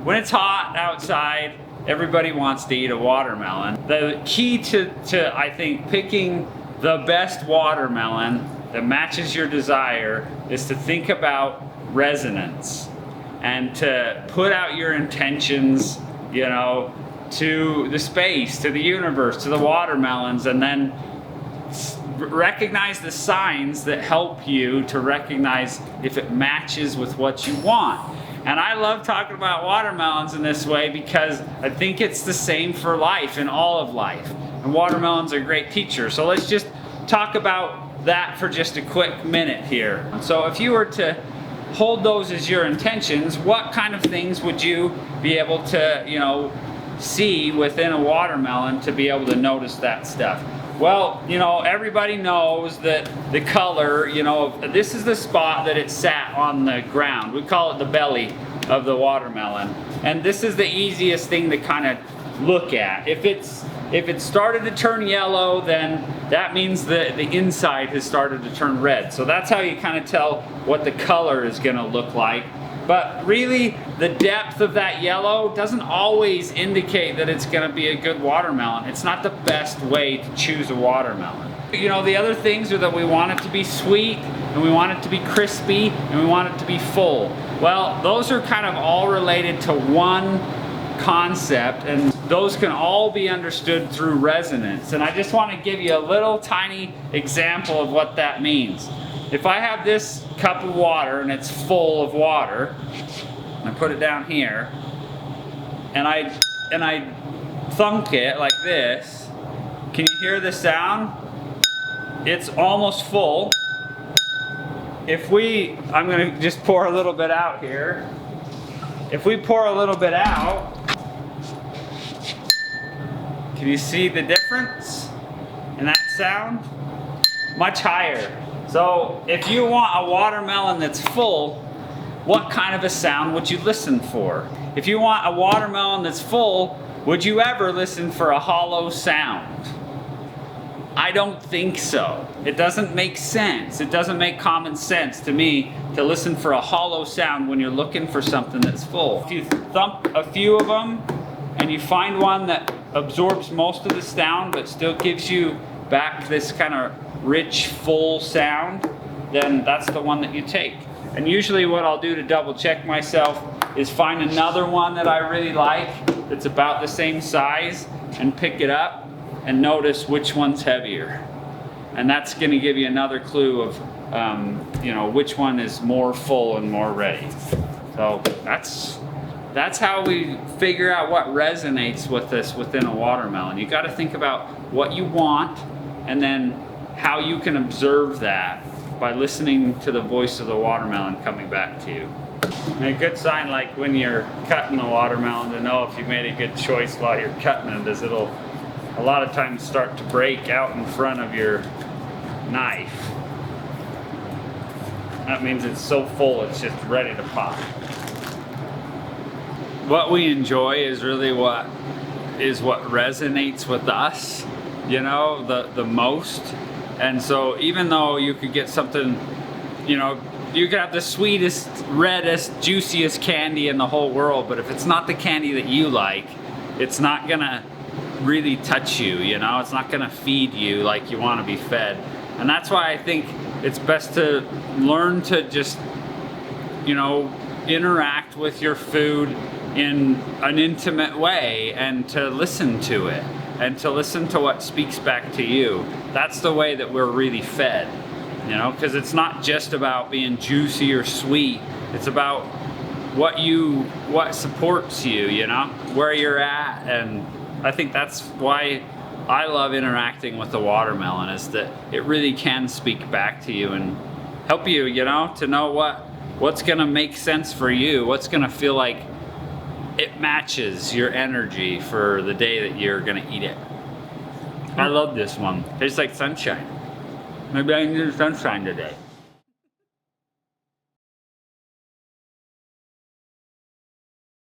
when it's hot outside, everybody wants to eat a watermelon. The key to I think picking the best watermelon that matches your desire is to think about resonance and to put out your intentions, you know, to the space, to the universe, to the watermelons, and then recognize the signs that help you to recognize if it matches with what you want. And I love talking about watermelons in this way because I think it's the same for life, in all of life. And watermelons are great teachers. So let's just talk about that for just a quick minute here. So if you were to hold those as your intentions, what kind of things would you be able to, you know, see within a watermelon to be able to notice that stuff? Well, you know, everybody knows that the color, you know, this is the spot that it sat on the ground. We call it the belly of the watermelon. And this is the easiest thing to kind of look at. If it started to turn yellow, then that means that the inside has started to turn red. So that's how you kind of tell what the color is going to look like. But really, the depth of that yellow doesn't always indicate that it's going to be a good watermelon. It's not the best way to choose a watermelon. You know, the other things are that we want it to be sweet, and we want it to be crispy, and we want it to be full. Well, those are kind of all related to one concept, and those can all be understood through resonance. And I just want to give you a little tiny example of what that means. If I have this cup of water and it's full of water, I put it down here, and I thunk it like this, can you hear the sound? It's almost full. I'm gonna just pour a little bit out here. If we pour a little bit out, can you see the difference in that sound? Much higher. So if you want a watermelon that's full, what kind of a sound would you listen for? If you want a watermelon that's full, would you ever listen for a hollow sound? I don't think so. It doesn't make sense. It doesn't make common sense to me to listen for a hollow sound when you're looking for something that's full. If you thump a few of them and you find one that absorbs most of the sound but still gives you back this kind of rich, full sound, then that's the one that you take. And usually what I'll do to double check myself is find another one that I really like that's about the same size and pick it up and notice which one's heavier. And that's going to give you another clue of you know, which one is more full and more ready. So that's how we figure out what resonates with us within a watermelon. You got to think about what you want and then how you can observe that by listening to the voice of the watermelon coming back to you. And a good sign, like when you're cutting the watermelon, to know if you made a good choice while you're cutting it, is it'll a lot of times start to break out in front of your knife. That means it's so full it's just ready to pop. What we enjoy is really what resonates with us, you know, the most. And so even though you could get something, you know, you could have the sweetest, reddest, juiciest candy in the whole world, but if it's not the candy that you like, it's not gonna really touch you, you know, it's not gonna feed you like you wanna be fed. And that's why I think it's best to learn to just, you know, interact with your food in an intimate way and to listen to it. And to listen to what speaks back to you. That's the way that we're really fed, you know, because it's not just about being juicy or sweet. It's about what supports you, you know, where you're at. And I think that's why I love interacting with the watermelon, is that it really can speak back to you and help you, you know, to know what's gonna make sense for you, what's gonna feel like it matches your energy for the day that you're gonna eat it. I love this one. Tastes like sunshine. Maybe I need sunshine today.